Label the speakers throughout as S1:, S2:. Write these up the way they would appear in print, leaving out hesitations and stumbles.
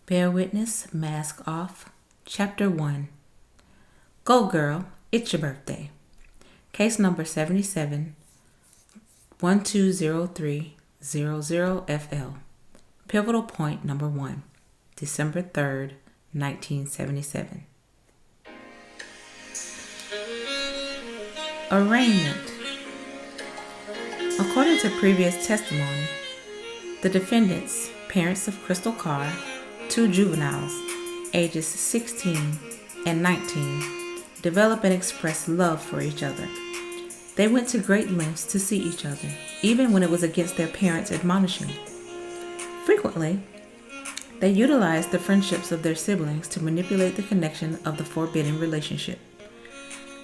S1: Bear Witness, Mask Off, Chapter 1. Go Girl, It's Your Birthday. Case number 77 120300FL. Pivotal point number 1, December 3rd, 1977. Arraignment. According to previous testimony, the defendants, parents of Crystal Carr, two juveniles, ages 16 and 19, develop and express love for each other. They went to great lengths to see each other, even when it was against their parents' admonishing. Frequently, they utilized the friendships of their siblings to manipulate the connection of the forbidden relationship.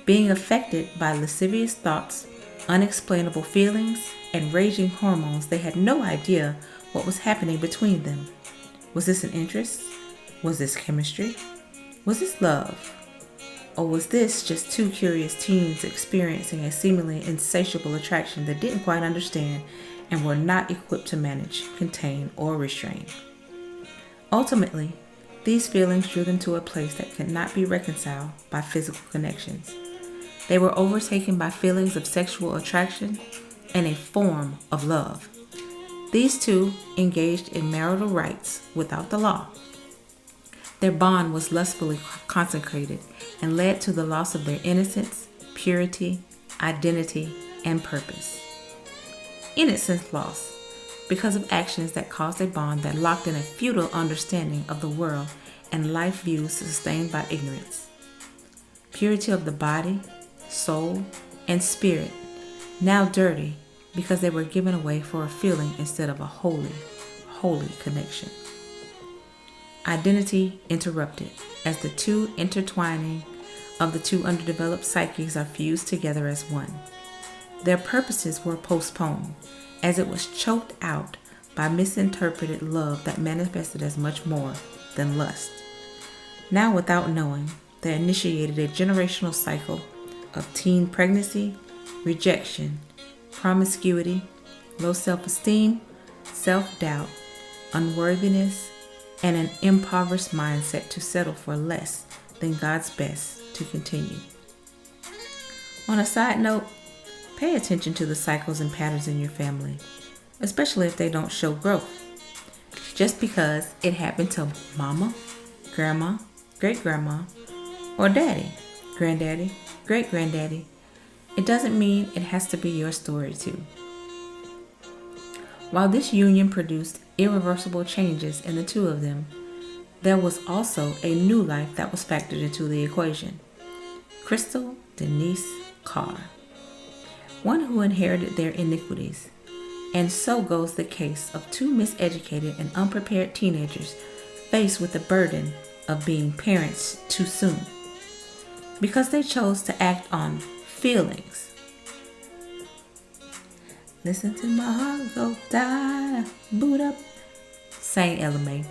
S1: Being affected by lascivious thoughts, unexplainable feelings, and raging hormones, they had no idea what was happening between them. Was this an interest? Was this chemistry? Was this love? Or was this just two curious teens experiencing a seemingly insatiable attraction that didn't quite understand and were not equipped to manage, contain, or restrain? Ultimately, these feelings drew them to a place that could not be reconciled by physical connections. They were overtaken by feelings of sexual attraction and a form of love. These two engaged in marital rites without the law. Their bond was lustfully consecrated and led to the loss of their innocence, purity, identity, and purpose. Innocence lost because of actions that caused a bond that locked in a futile understanding of the world and life views sustained by ignorance. Purity of the body, soul, and spirit, now dirty because they were given away for a feeling instead of a holy connection. Identity interrupted as the two intertwining of the two underdeveloped psyches are fused together as one. Their purposes were postponed as it was choked out by misinterpreted love that manifested as much more than lust. Now, without knowing, they initiated a generational cycle of teen pregnancy, rejection, promiscuity, low self-esteem, self-doubt, unworthiness, and an impoverished mindset to settle for less than God's best to continue. On a side note, pay attention to the cycles and patterns in your family, especially if they don't show growth. Just because it happened to mama, grandma, great-grandma, or daddy, granddaddy, great-granddaddy, it doesn't mean it has to be your story too. While this union produced irreversible changes in the two of them, there was also a new life that was factored into the equation. Crystal Denise Carr, one who inherited their iniquities. And so goes the case of two miseducated and unprepared teenagers faced with the burden of being parents too soon, because they chose to act on feelings. Listen to my heart go die, boot up, sang Ella May.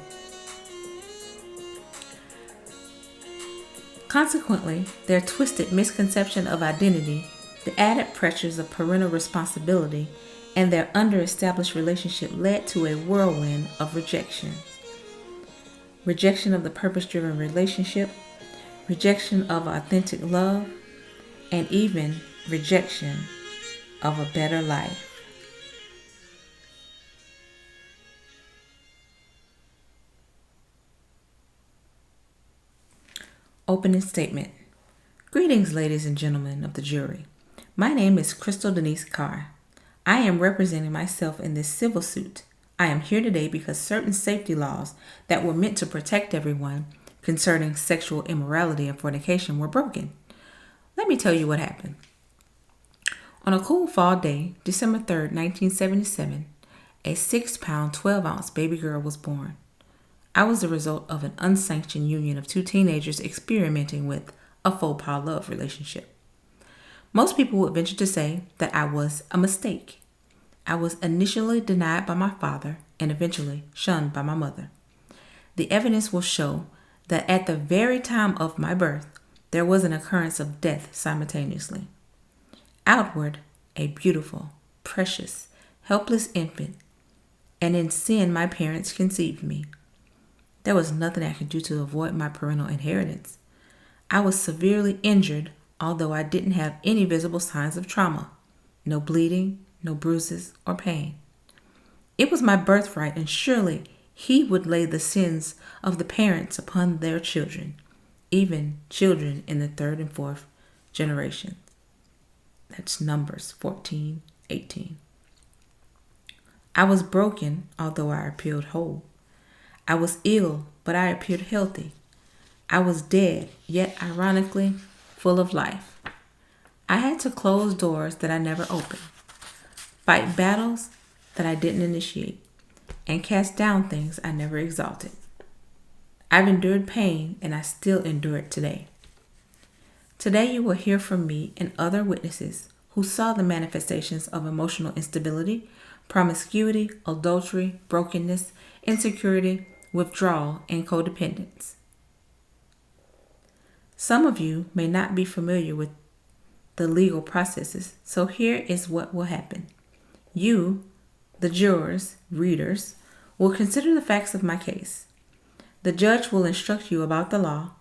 S1: Consequently, their twisted misconception of identity, the added pressures of parental responsibility, and their underestablished relationship led to a whirlwind of rejection. Rejection of the purpose-driven relationship, rejection of authentic love, and even rejection of a better life. Opening statement. Greetings, ladies and gentlemen of the jury. My name is Crystal Denise Carr. I am representing myself in this civil suit. I am here today because certain safety laws that were meant to protect everyone concerning sexual immorality and fornication were broken. Let me tell you what happened. On a cool fall day, December 3rd, 1977, a 6-pound, 12-ounce baby girl was born. I was the result of an unsanctioned union of two teenagers experimenting with a faux pas love relationship. Most people would venture to say that I was a mistake. I was initially denied by my father and eventually shunned by my mother. The evidence will show that at the very time of my birth, there was an occurrence of death simultaneously. Outward, a beautiful, precious, helpless infant, and in sin my parents conceived me. There was nothing I could do to avoid my parental inheritance. I was severely injured, although I didn't have any visible signs of trauma. No bleeding, no bruises or pain. It was my birthright, and surely he would lay the sins of the parents upon their children, even children in the third and fourth generation. That's Numbers 14:18. I was broken, although I appeared whole. I was ill, but I appeared healthy. I was dead, yet ironically full of life. I had to close doors that I never opened, fight battles that I didn't initiate, and cast down things I never exalted. I've endured pain, and I still endure it today. Today you will hear from me and other witnesses who saw the manifestations of emotional instability, promiscuity, adultery, brokenness, insecurity, withdrawal, and codependence. Some of you may not be familiar with the legal processes, so here is what will happen. You, the jurors, readers, will consider the facts of my case. The judge will instruct you about the law.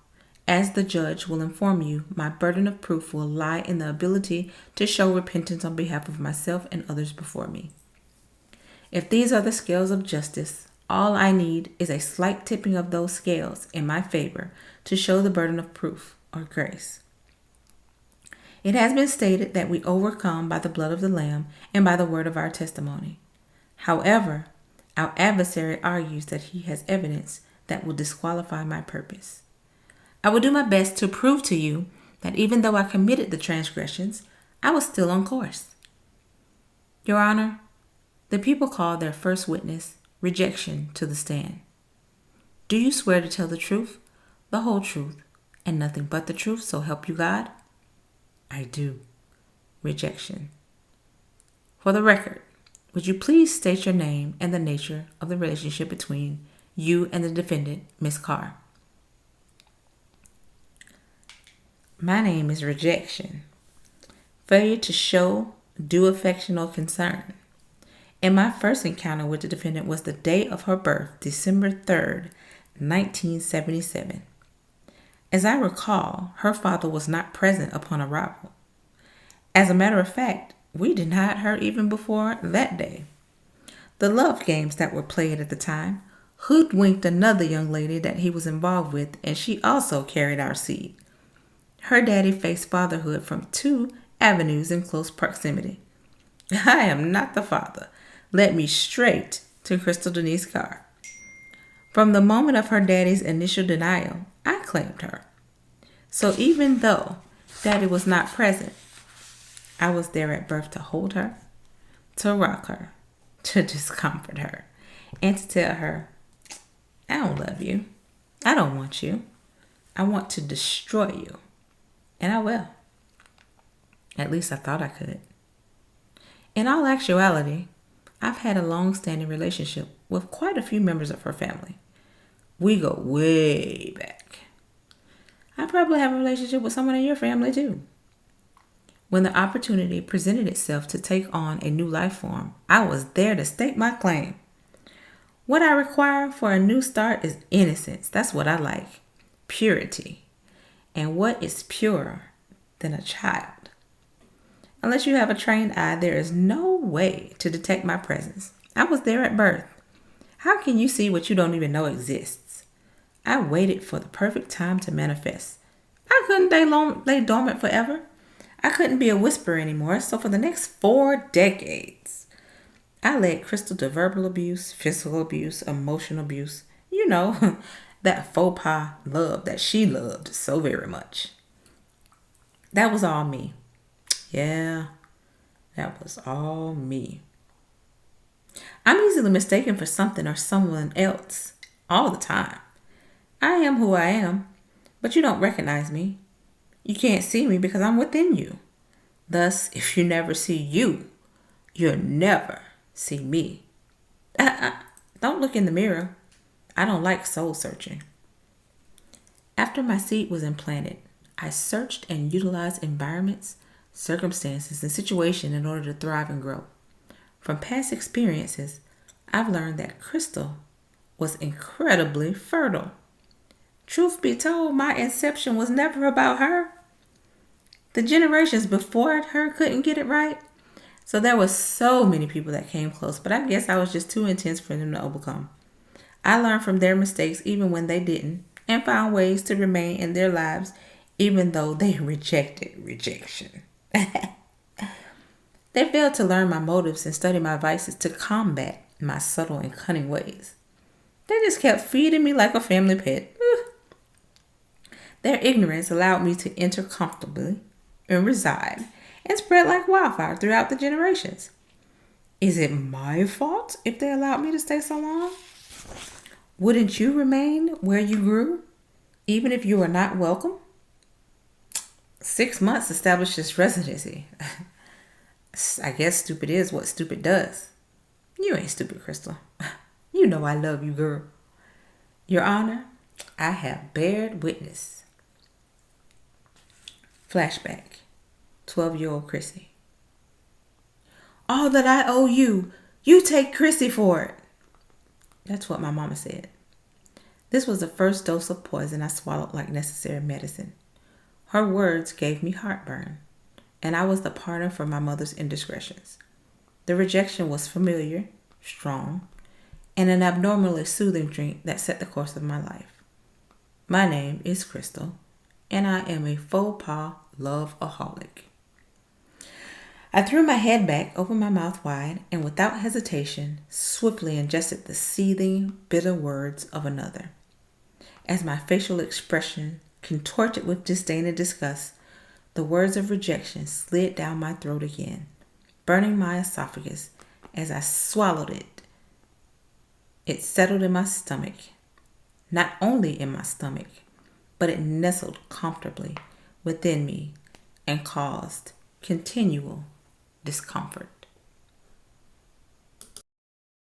S1: As the judge will inform you, my burden of proof will lie in the ability to show repentance on behalf of myself and others before me. If these are the scales of justice, all I need is a slight tipping of those scales in my favor to show the burden of proof or grace. It has been stated that we overcome by the blood of the Lamb and by the word of our testimony. However, our adversary argues that he has evidence that will disqualify my purpose. I will do my best to prove to you that even though I committed the transgressions, I was still on course. Your Honor, the people called their first witness, rejection, to the stand. Do you swear to tell the truth, the whole truth, and nothing but the truth, so help you God? I do. Rejection. For the record, would you please state your name and the nature of the relationship between you and the defendant, Ms. Carr? My name is Rejection. Failure to show due affection or concern. And my first encounter with the defendant was the day of her birth, December 3rd, 1977. As I recall, her father was not present upon arrival. As a matter of fact, we denied her even before that day. The love games that were played at the time hoodwinked another young lady that he was involved with, and she also carried our seed. Her daddy faced fatherhood from 2 avenues in close proximity. I am not the father. Led me straight to Crystal Denise Carr. From the moment of her daddy's initial denial, I claimed her. So even though daddy was not present, I was there at birth to hold her, to rock her, to discomfort her, and to tell her, I don't love you. I don't want you. I want to destroy you. And I will. At least I thought I could. In all actuality, I've had a long-standing relationship with quite a few members of her family. We go way back. I probably have a relationship with someone in your family too. When the opportunity presented itself to take on a new life form, I was there to stake my claim. What I require for a new start is innocence. That's what I like. Purity. And what is purer than a child? Unless you have a trained eye, there is no way to detect my presence. I was there at birth. How can you see what you don't even know exists? I waited for the perfect time to manifest. I couldn't lay dormant forever. I couldn't be a whisperer anymore, so for the next 4 decades, I led Crystal to verbal abuse, physical abuse, emotional abuse. You know, that faux pas love that she loved so very much. That was all me. Yeah, that was all me. I'm easily mistaken for something or someone else all the time. I am who I am, but you don't recognize me. You can't see me because I'm within you. Thus, if you never see you, you'll never see me. Don't look in the mirror. I don't like soul searching. After my seed was implanted, I searched and utilized environments, circumstances, and situations in order to thrive and grow. From past experiences, I've learned that Crystal was incredibly fertile. Truth be told, my inception was never about her. The generations before her couldn't get it right. So there were so many people that came close, but I guess I was just too intense for them to overcome. I learned from their mistakes even when they didn't, and found ways to remain in their lives even though they rejected rejection. They failed to learn my motives and study my vices to combat my subtle and cunning ways. They just kept feeding me like a family pet. Their ignorance allowed me to enter comfortably and reside and spread like wildfire throughout the generations. Is it my fault if they allowed me to stay so long? Wouldn't you remain where you grew, even if you were not welcome? 6 months establishes residency. I guess stupid is what stupid does. You ain't stupid, Crystal. You know I love you, girl. Your Honor, I have bared witness. Flashback. 12-year-old Chrissy. All that I owe you, you take Chrissy for it. That's what my mama said. This was the first dose of poison I swallowed like necessary medicine. Her words gave me heartburn, and I was the partner for my mother's indiscretions. The rejection was familiar, strong, and an abnormally soothing drink that set the course of my life. My name is Crystal, and I am a faux pas love-aholic. I threw my head back, opened my mouth wide, and without hesitation, swiftly ingested the seething, bitter words of another. As my facial expression contorted with disdain and disgust, the words of rejection slid down my throat again, burning my esophagus as I swallowed it. It settled in my stomach. Not only in my stomach, but it nestled comfortably within me and caused continual discomfort.